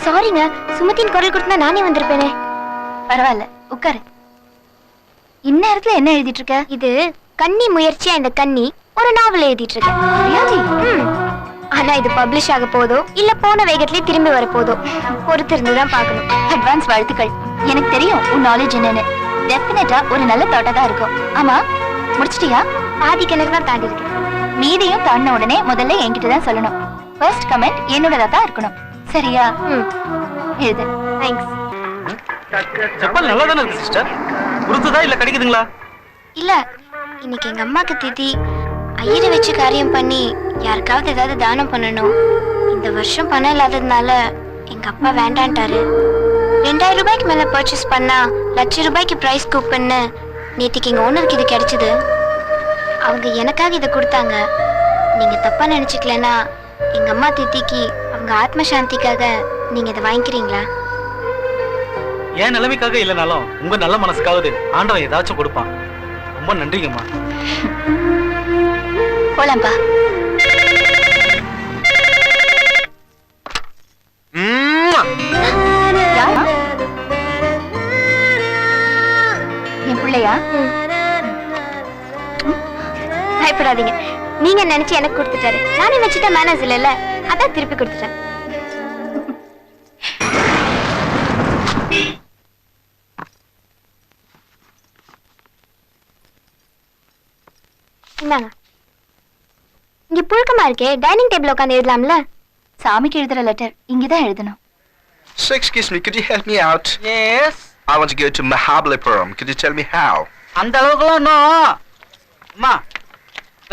சாரிங்க, சுமதியின் குரல் கொடுத்தா நானே வந்திருப்பேனே. பரவாயில்ல, உட்காரு. இந்நேரத்துல என்ன எழுதிட்டு இருக்க? இது கன்னி முயற்சியா இந்த கன்னி ஒரு நாவல் எழுதிட்டு இருக்கேன். ஆனா இது பப்ளிஷ் ஆக போதோ இல்ல போன வேகத்திலே திரும்பி வர போதோ பொறுத்து இருந்துதான் பார்க்கணும். அட்வான்ஸ் வாழ்த்துக்கள். எனக்கு தெரியும் உன் நாலேஜ் என்னன்னு. டெஃபினட்டா ஒரு நல்ல தாட்டா தான் இருக்கும். ஆமா, முடிச்சிட்டியா? பாதி கிணறு தான் தாண்டி இருக்கேன். மீதியும் தாண்டின உடனே முதல்ல என்கிட்ட தான் சொல்லணும். ஃபர்ஸ்ட் கமெண்ட் என்னோடதா தான் இருக்கணும். சரியா? எழுது. தேங்க்ஸ். செப்பல் நல்லா தானே இருக்கு சிஸ்டர். உருத்துதா இல்ல கடிக்குதுங்களா? இல்ல, இன்னைக்கு எங்க அம்மாக்கு திதி. ஐயரை வச்சு காரியம் பண்ணி யாருக்காவது ஏதாவது தானம் பண்ணணும். இந்த வருஷம் பணம் இல்லாததுனால எங்க அப்பா வேண்டான்ட்டாரு. 2000 ரூபாய்க்கு மேல பர்ச்சேஸ் பண்ணா ₹1,00,000 பிரைஸ் கூப்பன்னு நேத்திக்கு எங்க ஓனருக்கு இது கிடைச்சது. அவங்க எனக்காக இதை கொடுத்தாங்க. நீங்க தப்பா நினைச்சுக்கலன்னா எங்க அம்மா திதிக்கு அவங்க ஆத்ம சாந்திக்காக நீங்க இதை வாங்கிக்கிறீங்களா? ஏன் நிலைமைக்காக இல்லைனாலும் உங்க நல்ல மனசுக்காவது ஆண்டவன் ஏதாச்சும் கொடுப்பான். ரொம்ப நன்றிங்கம்மா. போலாம்பா. என் பிள்ளையா? பயப்படாதீங்க, நீங்க நினைச்சு எனக்கு கொடுத்துட்டாரு. நான் நினைச்சிட்ட மேனேஜ் இல்ல, அதான் திருப்பி கொடுத்துட்டேன். இங்க புழுக்கமா இருக்கே, டைனிங் டேபிள் உட்காந்து எழுதலாம்ல? சாமிக்கு எழுதுற லெட்டர் இங்கதான் எழுதணும். So excuse me, could you help me out? Yes. I want to go to Mahabalipuram. Could you tell me how? அந்த அளவுக்குலாம் நோ. அம்மா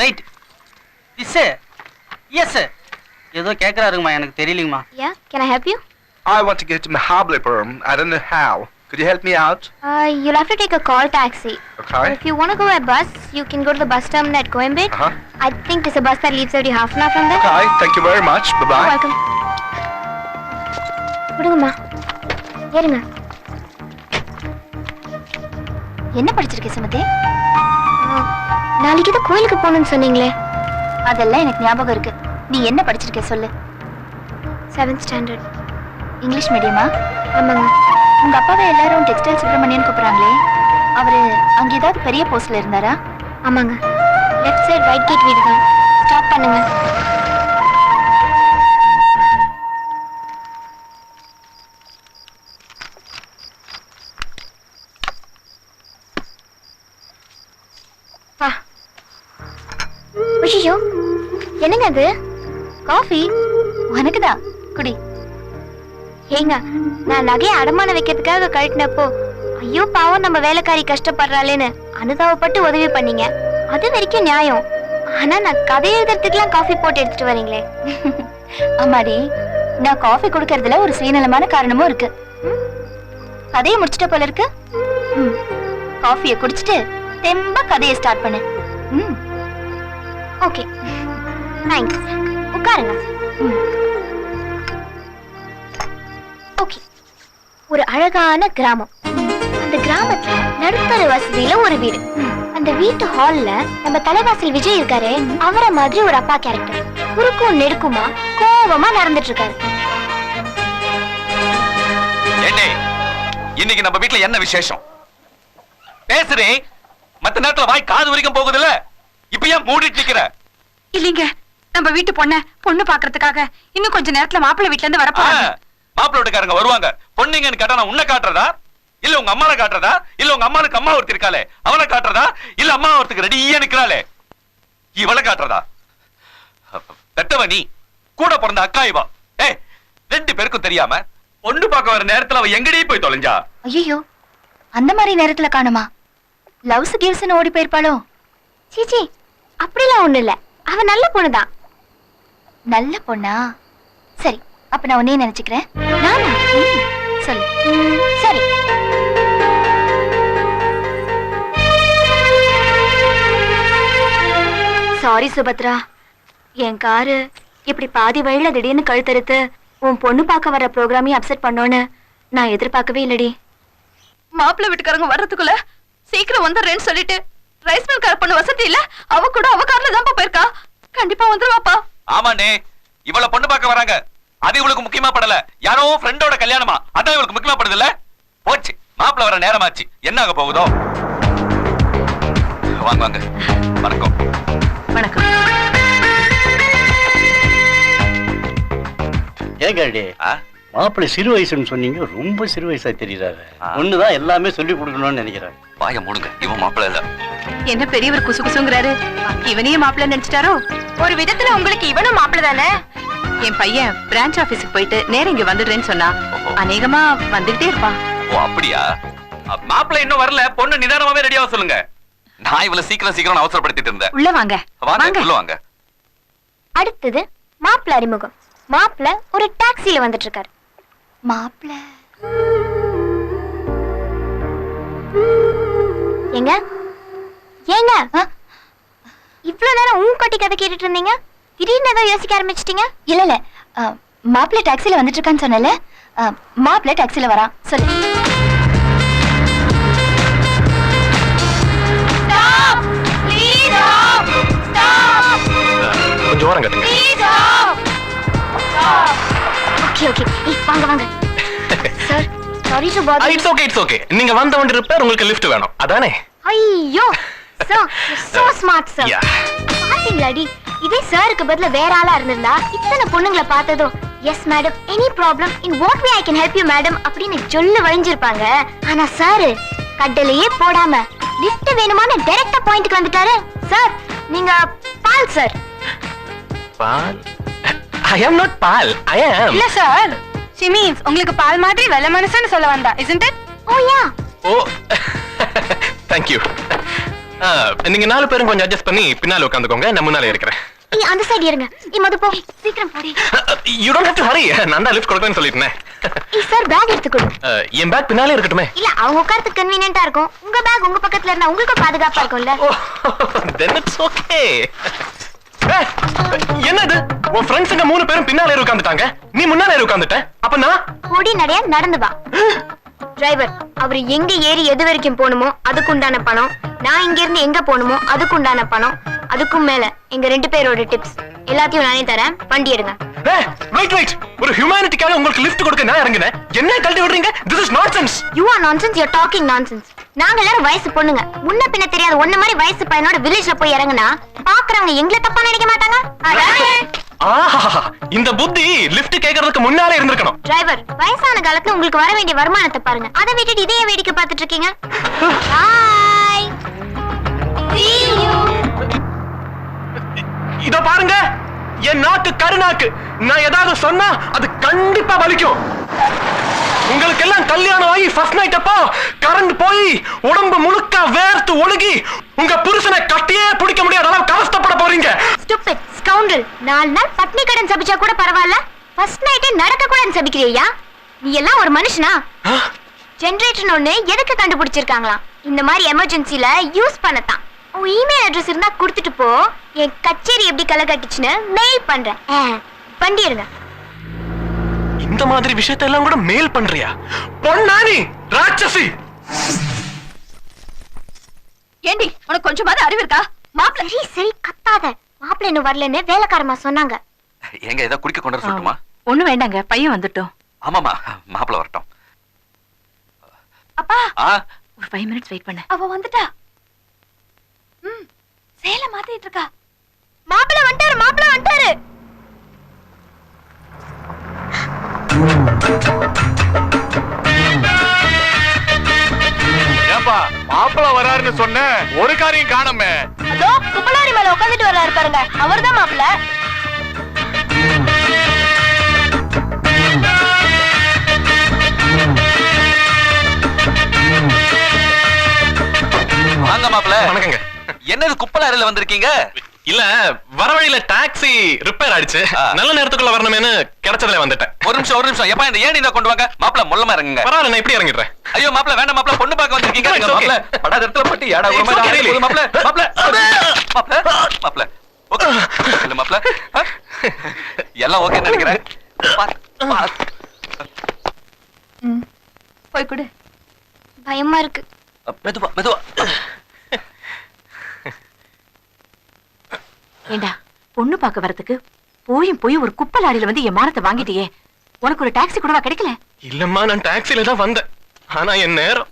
ரைட். திஸ் எஸ் ஏதோ கேக்குறாருங்கம்மா, எனக்கு தெரியலங்கம்மா. Yeah, can I help you? I want to go to Mahabalipuram. I don't know how. Could you help me out? You'll have to take a call taxi. Okay. If you want to go by bus, you can go to the bus terminal at Coimbatore. I think there's a bus that leaves every half an hour from there. Okay, thank you very much. Bye-bye. You're welcome. விடுங்கம்மா, ஏறுங்க. என்ன படிச்சிருக்க சுமதி? நாளைக்கு தான் கோயிலுக்கு போகணும்னு சொன்னீங்களே. அதெல்லாம் எனக்கு ஞாபகம் இருக்கு. நீ என்ன படிச்சிருக்க சொல்லு. 7th standard. இங்கிலீஷ் மீடியமா? ஆமாங்க. உங்க அப்பாவை எல்லாரும் டெக்ஸ்டைல் சுப்பிரமணியன் கூப்பிடுறாங்களே, அவரு அங்க ஏதாவது பெரிய போஸ்ட்ல இருந்தாரா? ஆமாங்க. லெஃப்ட் சைடு ரைட் கேட் வீடு தான். ஸ்டாப் பண்ணுங்க. ஐயோ, என்னங்க அது? காஃபி உனக்குதான், குடி. ஏங்க, நான் நகையை அடமான வைக்கிறதுக்காக கழட்டினப்போ ஐயோ பாவம் நம்ம வேலைக்காரி கஷ்டப்படுறாளேன்னு அனுதாபப்பட்டு உதவி பண்ணீங்க. அது வரைக்கும் நியாயம். ஆனா நான் கதை எழுதுறதுக்குலாம் காஃபி போட்டு எடுத்துட்டு வரீங்களே. ஆமாடி, நான் காஃபி குடுக்கறதுல ஒரு சுயநலமான காரணமும் இருக்கு. கதையை முடிச்சிட்ட போல இருக்கு. காஃபியை குடிச்சிட்டு தெம்பா கதையை ஸ்டார்ட் பண்ணு. Okay, thanks. உட்காருங்க. ஓகே, ஒரு அழகான கிராமம். அந்த கிராமத்துல நடுத்தர வசதியில ஒரு வீடு. அந்த வீட்டு ஹால்ல நம்ம தலைவாசல் விஜய் இருக்காரு, அவரை மாதிரி ஒரு அப்பா கேரக்டர். குறுக்கும் நெடுக்குமா கோவமா நடந்துட்டு இருக்காரு. இன்னைக்கு நம்ம வீட்ல என்ன விசேஷம்? பேசுறே, மத்த நேரத்துல வாய் காது வரைக்கும் போகுது இல்ல? இப்ப ஏன் மூடிட்டு நிக்கிற? இல்லீங்க, நம்ம வீட்டு பொண்ணு பாக்குறதுக்காக இன்னும் கொஞ்ச நேரத்துல மாப்பிள்ளை வீட்ல இருந்து வரப்போறாங்க. மாப்பிள்ளை வீட்டுக்காரங்க வருவாங்க. பொண்ணுங்கன்னு கேட்டா நான் உன்னை காட்டுறதா, இல்ல உங்க அம்மாவை காட்டுறதா, இல்ல உங்க அம்மானுக்கு அம்மா ஒருத்தி இருக்காளே அவளை காட்டுறதா, இல்ல அம்மா ஒருத்துக்கு ரெடியா நிக்கிறாளே இவளை காட்டுறதா? பெத்தவ நீ, கூட பிறந்த அக்கா இவா. ஏய், 2 பேருக்கும் தெரியாம பொண்ணு பார்க்க வர நேரத்துல அவ எங்கடி போய் தொலைஞ்சா? ஐயோ, அந்த மாதிரி நேரத்துல காணுமா? லவ்ஸ் கிவ்ஸ்னு ஓடி போயிருப்பாளோ? சீச்சி, அப்படிலாம் ஒண்ணு இல்ல. அவ நல்ல பொண்ணுதான். நல்ல பொண்ணா? சரி, அப்ப நான் உன்னையே நினைச்சுக்கிறேன். நானா? சொல்லு. சரி. சாரி சுபத்ரா, என் காரு இப்படி பாதி வழியில திடீர்னு கழுத்தறுத்து உன் பொண்ணு பார்க்க வர ப்ரோக்ராமையும் அப்செட் பண்ணோன்னு நான் எதிர்பார்க்கவே இல்லடி. மாப்பிள்ளை வீட்டுக்காரங்க வர்றதுக்குள்ள சீக்கிரம் வந்துடுறேன்னு சொல்லிட்டு ரைஸ் மில் கார பொண்ணு வசதி இல்ல, அவ கூட அவ கார்ல தான் போயிருக்கா. கண்டிப்பா வந்துருவாப்பா. ஆமாண்ணே, இவள பொண்ணு பார்க்க வராங்க. அது இவளுக்கு முக்கியமா படல. யாரோ ஃப்ரெண்டோட கல்யாணமா, அதான் இவளுக்கு முக்கியமா படுது இல்ல. போச்சு, மாப்பிள்ள வர நேரமாச்சு. என்ன ஆக போகுதோ. வாங்க வாங்க. வணக்கம். வணக்கம். ஏங்காடி மாப்பிள்ளை சிறு வயசுன்னு சொன்னீங்க, ரொம்ப சிறு வயசா தெரியுறாரு. ஒண்ணுதான் எல்லாமே சொல்லி கொடுக்கணும்னு நினைக்கிறேன். வாய மூடுங்க, இவன் மாப்பிள்ள இல்ல. என்ன பெரியவர் குசு குசுங்கிறாரு? இவனையும் மாப்பிள்ள நினைச்சிட்டாரோ? ஒரு விதத்துல உங்களுக்கு இவனும் மாப்பிள்ள தானே. என் பையன் பிரான்ச் ஆபீஸுக்கு போயிட்டு நேரம் இங்க வந்துடுறேன்னு சொன்னா அநேகமா வந்துகிட்டே இருப்பான். ஓ அப்படியா? மாப்பிள்ள இன்னும் வரல. பொண்ணு நிதானமாவே ரெடியாவ சொல்லுங்க. நான் இவளை சீக்கிரம் அவசரப்படுத்திட்டு இருந்தேன். உள்ள வாங்க. வாங்க உள்ள வாங்க. அடுத்தது மாப்பிள்ள அறிமுகம். மாப்பிள்ள ஒரு டாக்ஸில வந்துட்டு இருக்காரு. மாப்பிள்ள ஏங்க ஏங்க இவ்வளவு நேரம் உன் கட்டி கதை கேட்டுட்டு இருந்தீங்க, திடீர்னு ஏதோ யோசிக்க ஆரம்பிச்சிட்டீங்க? இல்ல மாப்பிள்ள டாக்ஸில வந்துட்டு இருக்கான்னு சொன்னல. மாப்பிள்ள டாக்ஸில வரான் சொல்லு. கொஞ்சம் ஓரம் கட்டுங்க. ஓகே ஓகே, வாங்க வாங்க. Sir sorry to bother. It's okay. நீங்க வந்த வண்டி ரிப்பேர், உங்களுக்கு லிஃப்ட் வேணும் அதானே? ஐயோ sir, so smart sir. Yeah. பாத்தீங்களாடி, இதே சாருக்கு பதிலா வேற ஆளா இருந்திருந்தா இத்தனை பொண்ணுங்களை பார்த்ததோ yes madam, any problem, in what way I can help you madam அப்படின்னு சொல்லு வழிஞ்சிருப்பாங்க. ஆனா சார் கட்டளையே போடாம லிஃப்ட் வேணுமான டைரக்டா பாயிண்ட்க்கு வந்துட்டாரு. சார் நீங்க Paul sir. Paul? I am not Paul. I am. இல்ல சார், she means உங்களுக்கு பால் மாதிரி வெள்ள மனசுன்னு சொல்ல வந்தா, isn't it? O yeah. O thank you. நீங்க 4 பேரும் கொஞ்சம் அட்ஜஸ்ட் பண்ணி பின்னால உட்காந்துக்கோங்க, நான் முன்னால இருக்கிறேன். நீ அந்த சைடு இருங்க. நீ மொத போ, சீக்கிரம் போடி. You don't have to hurry. நான் தான் லிஃப்ட் கொடுக்கறேன்னு சொல்லிட்டேன். சார் பேக் எடுத்துக்கொடு. என் பேக் பின்னாலே இருக்கட்டுமே. இல்ல அவங்க உட்கார்றதுக்கு கன்வீனியன்ட்டா இருக்கும். உங்க பேக் உங்க பக்கத்துல இருந்தா உங்களுக்கு பாதுகாப்பா இருக்கும்ல. Then it's okay. என்னது, உன் ஃப்ரெண்ட்ஸுங்க 3 பேரும் பின்னால உட்கார்ந்துட்டாங்க, நீ முன்னால உட்கார்ந்துட்ட. அப்ப நான் பொடி நடையா நடந்து வா. டிரைவர், அவர் எங்க ஏறி எது வரைக்கும் போணுமோ அதுக்கு உண்டான பணம், நான் இங்க இருந்து எங்க போணுமோ அதுக்கு உண்டான பணம், அதுக்கும் மேல எங்க 2 பேரோட டிப்ஸ் எல்லாத்தையும் நானே தரேன். வண்டி எடுங்க. வெயிட். ஒரு ஹியூமனிட்டிக்காக உங்களுக்கு லிஃப்ட் கொடுக்க நான் இறங்கினேன், என்ன கழட்டி விடுறீங்க? This is nonsense. You are nonsense, you are talking nonsense. நாங்க எல்லாரும் வயசு பொண்ணுங்க, முன்ன பின்ன தெரியாத ஒண்ணு மாதிரி வயசு பையனோட வில்லேஜ்ல போய் இறங்குனா பாக்குறவங்க எங்களை தப்பா நினைக்க மாட்டாங்க. ஆஹா, இந்த புத்தி லிஃப்ட் கேக்குறதுக்கு முன்னாலே இருந்திருக்கணும். டிரைவர், வயசான காலத்துல உங்களுக்கு வர வேண்டிய வருமானத்தை பாருங்க, அதை விட்டுட்டு இதையே வேடிக்கை பார்த்துட்டு இருக்கீங்க. Bye. See you. இத பாருங்க, என் நாக்கு கருநாக்கு. நான் ஏதாவது சொன்னா அது கண்டிப்பா வலிக்கும். உங்களுக்கு எல்லாம் கல்யாணம் ஆகி ஃபர்ஸ்ட் நைட் அப்போ கரண்ட் போய் உடம்பு முழுக்க வேர்த்து ஒழுகி உங்க புருஷனை கட்டியே பிடிக்க முடியாத அளவுக்கு அவஸ்தைப்பட போறீங்க. Stupid scoundrel. 4 நாள் பட்னி கடன் சபிச்சா கூட பரவாயில்ல, ஃபர்ஸ்ட் நைட்டே நடக்க கூடாதுன்னு சபிக்கிறியா? நீ எல்லாம் ஒரு மனுஷனா? ஜெனரேட்டர் ஒண்ணு எதுக்கு கண்டுபிடிச்சிருக்காங்களாம்? இந்த மாதிரி எமர்ஜென்சில யூஸ் பண்ணத்தான். உன் இமெயில் அட்ரஸ் இருந்தா கொடுத்துட்டு போ, என் கச்சேரி எப்படி களை கட்டுச்சுன்னு மெயில் பண்றேன். வண்டி எடுங்க. இந்த மாதிரி விஷயத்தை எல்லாம் கூட மெயில் பண்றியா? பொன்னானி ராட்சசி. ஏண்டி, உனக்கு கொஞ்சமாவது அறிவு இருக்கா? மாப்பிள்ளை சரி சரி கத்தாத. மாப்பிள்ளை இன்னும் வரலன்னு வேலைக்காரமா சொன்னாங்க. எங்க ஏதோ குடிக்க கொண்டு வர சொல்லட்டுமா? ஒண்ணு வேண்டாங்க, பையன் வந்துட்டோம். ஆமாமா, மாப்பிள்ள வரட்டும். அப்பா, ஆ, ஒரு 5 minutes வெயிட் பண்ணு. அவ வந்துட்டா. சேலை மாத்திட்டு இருக்கா. மாப்பிள்ளை வந்துட்டாரு, மாப்பிள்ளை வந்துட்டாரு. ஏப்பா மாப்பிள்ள வராருன்னு சொன்ன, ஒரு காரியம் காணோமே. அதோ குப்பலாரி மேல உட்கார்ந்துட்டு வர்றாரு பாருங்க, அவர்தான் மாப்பிள்ளை. வாங்க மாப்பிள்ள. வணக்கங்க. என்னது குப்பல அறையில வந்திருக்கீங்க? இல்ல, வர வழியில டாக்ஸி ரிப்பேர் ஆயிடுச்சு, நல்ல நேரத்துக்குள்ள வரணுமேனு கிடைச்சதுல வந்துட்டேன். ஒரு நிமிஷம். எப்பா இந்த ஏணி கொண்டு வாங்க. மாப்பிள்ள முள்ளமா இறங்குங்க. பரவாயில்ல, நான் இப்படி இறங்கிடுறேன். ஐயோ மாப்பிள்ள வேண்டாம், மாப்பிள்ள பொண்ணு பார்க்க வந்திருக்கீங்க. It's okay. மாப்பிள்ள படாத இடத்துல பட்டி ஏடா It's ஒரு okay, மாதிரி really. மாப்பிள்ள மாப்பிள்ள ஓகே இல்ல மாப்பிள்ள, எல்லாம் ஓகே நினைக்கிறேன். போய் கொடு. பயமா இருக்கு. மெதுவா. ஏண்டா, பொண்ணு பார்க்க வரதுக்கு போய் ஒரு குப்பை லாரியில வந்து என் மானத்தை வாங்கிட்டியே, உனக்கு ஒரு டாக்ஸி கூடவா கிடைக்கல? இல்லம்மா, நான் டாக்ஸில தான் வந்தேன். ஆனா என் நேரம்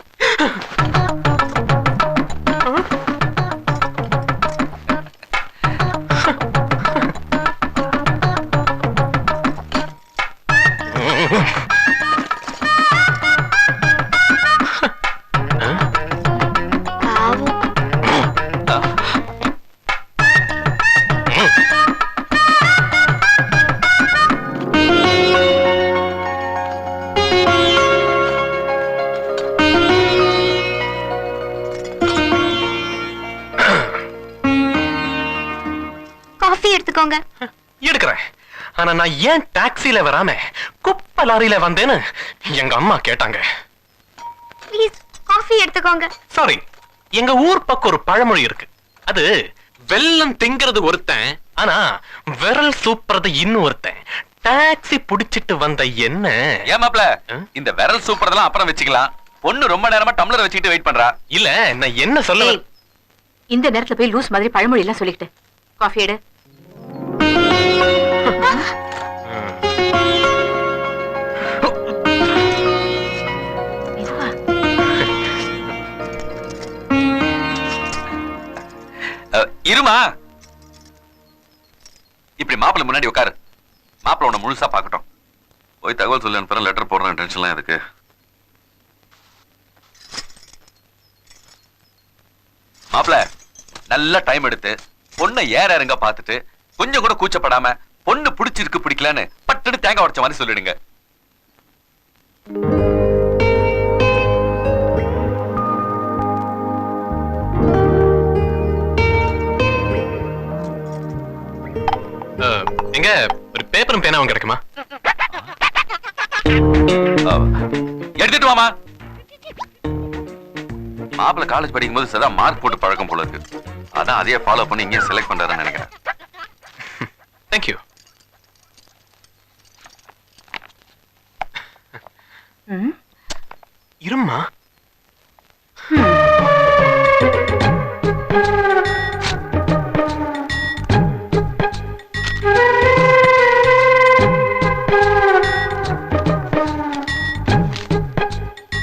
காஃபி எடுத்துக்கோங்க. எடுக்கிறேன். ஆனா நான் ஏன் டாக்ஸில வராம குப்பை லாரியில வந்தேன்னு எங்க அம்மா கேட்டாங்க. ப்ளீஸ் காஃபி எடுத்துக்கோங்க. சாரி, எங்க ஊர் பக்கம் ஒரு பழமொழி இருக்கு. அது வெல்லம் திங்கிறது ஒருத்தன், ஆனா விரல் சூப்பறது இன்னும் ஒருத்தன். டாக்ஸி புடிச்சிட்டு வந்த என்ன ஏமாப்ல இந்த விரல் சூப்பறதெல்லாம் அப்புறம் வச்சுக்கலாம். பொண்ணு ரொம்ப நேரமா டம்ளர் வச்சுக்கிட்டு வெயிட் பண்றா. இல்ல, நான் என்ன சொல்ல ஏய், இந்த நேரத்துல போய் லூஸ் மாதிரி பழமொழி எல்லாம் சொல்லிக்கிட்டு காஃபி எடு. மெதுவா. இருமா, இப்படி மாப்பிள்ள முன்னாடி உட்காரு. மாப்பிள்ள உன்னை முழுசா பாக்கட்டும். போய் தகவல் சொல்லி அனுப்புறேன், லெட்டர் போடுறேன், டென்ஷன்லாம் இருக்கு. மாப்பிள்ள நல்ல டைம் எடுத்து பொண்ணை ஏற இறங்க பார்த்துட்டு கொஞ்சம் கூட கூச்சப்படாம பொண்ணு பிடிச்சிருக்கு பிடிக்கலன்னு பட்டுன்னு தேங்காய் உடைச்ச மாதிரி சொல்லிடுங்க. எங்க ஒரு பேப்பரும் பேனாவும் கிடைக்குமா? எடுத்துட்டு வாமா. மாப்பிள்ள காலேஜ் படிக்கும் போது சதா மார்க் போட்டு பழக்கம் போல இருக்கு. அதான் அதையே ஃபாலோ பண்ணி இங்கே செலக்ட் பண்றாருன்னு நினைக்கிறேன். தேங்க்யூ. இருமா.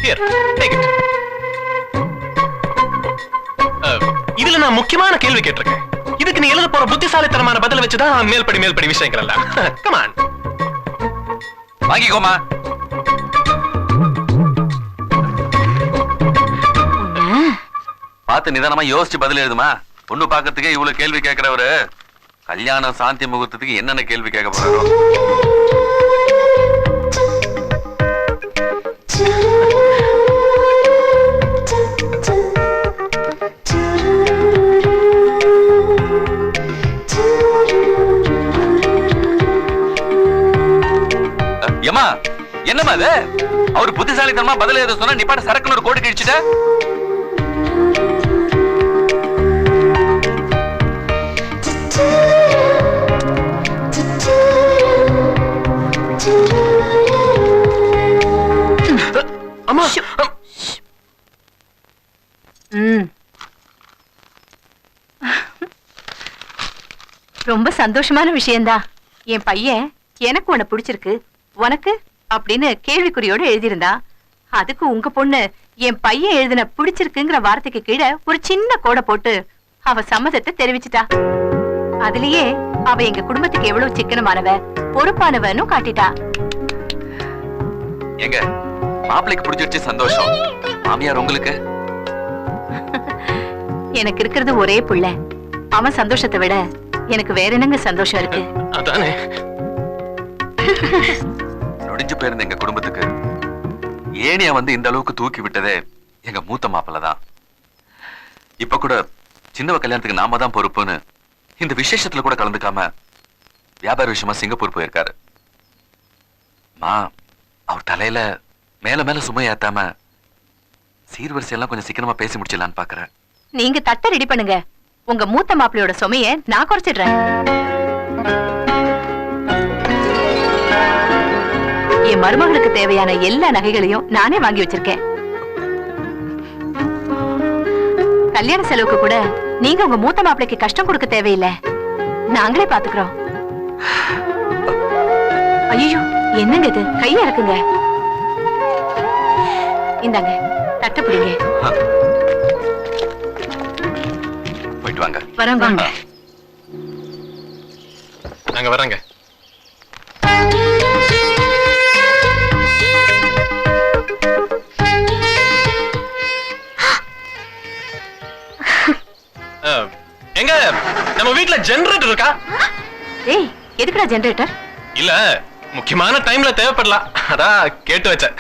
Here, take it. இதுல நான் முக்கியமான கேள்வி கேட்டிருக்கேன். இதுக்கு நீ எழுத போற புத்திசாலித்தனமான பதில வச்சுதான் மேல்படி விஷயங்கள் எல்லாம். Come on. வாங்கிக்கோமா. பார்த்து நிதானமா யோசிச்சு பதில் எழுதுமா. பொண்ணு பாக்கிறதுக்கே இவ்வளவு கேள்வி கேட்கிறவரு கல்யாணம் சாந்தி முகூர்த்தத்துக்கு என்னென்ன கேள்வி கேட்க போறாரோ. ஏமா என்னமா அது? அவர் புத்திசாலித்தனமா பதில் எழுத சொன்னா நீ பாட்டு சரக்குன்னு ஒரு கோடு கிழிச்சிட்ட. அம்மா, ரொம்ப சந்தோஷமான விஷயம்தான். என் பையன் எனக்கு உன்னை பிடிச்சிருக்கு, உனக்கு அப்படின்னு கேள்விக்குறியோட எழுதியிருந்தா, அதுக்கு உங்க பொண்ணு என் பையன் எழுதின பிடிச்சிருக்குங்கிற வார்த்தைக்கு கீழே ஒரு சின்ன கோடை போட்டு அவ சம்மதத்தை தெரிவிச்சிட்டா. அதுலயே அவ எங்க குடும்பத்துக்கு எவ்வளவு சிக்கனமானவ பொறுப்பானவன்னு காட்டிட்டா. எங்க மாப்பிள்ளைக்கு பிடிச்சிருச்சு, சந்தோஷம். மாமியார் உங்களுக்கு? எனக்கு இருக்கிறது ஒரே புள்ள. அவன் சந்தோஷத்தை விட எனக்கு வேற என்னங்க சந்தோஷம் இருக்கு? அதானே. நொடிஞ்சு போயிருந்த எங்க குடும்பத்துக்கு ஏனியா வந்து இந்த அளவுக்கு தூக்கி விட்டதே எங்க மூத்த மாப்பிள்ள தான். இப்ப கூட சின்னவ கல்யாணத்துக்கு நாம தான் பொறுப்புன்னு இந்த விசேஷத்துல கூட கலந்துக்காம வியாபார விஷயமா சிங்கப்பூர் போயிருக்காரு. மா, அவர் தலையில மேல மேல சுமை ஏத்தாம சீர்வரிசையெல்லாம் கொஞ்சம் சீக்கிரமா பேசி முடிச்சிடலான்னு பாக்குறேன். நீங்க தட்டை ரெடி பண்ணுங்க. உங்க மூத்த மாப்பிள்ளையோட சுமைய நான் குறைச்சிடுறேன். என் மருமகளுக்கு தேவையான எல்லா நகைகளையும் நானே வாங்கி வச்சிருக்கேன். கல்யாண செலவுக்கு கூட நீங்க உங்க மூத்த மாப்பிள்ளைக்கு கஷ்டம் கொடுக்க தேவையில்லை, நாங்களே பாத்துக்கிறோம். ஐயோ என்னங்க இது கையா இருக்குங்க. இந்தாங்க தட்டை பிடிங்க. போயிட்டு வாங்க. வரங்க. நாங்க வர்றேங்க. எங்க நம்ம வீட்ல ஜெனரேட்டர் இருக்கா? ஏய் எதுக்குடா ஜெனரேட்டர்? இல்ல முக்கியமான டைம்ல தேவைப்படலாம், அதான் கேட்டு வச்சேன்.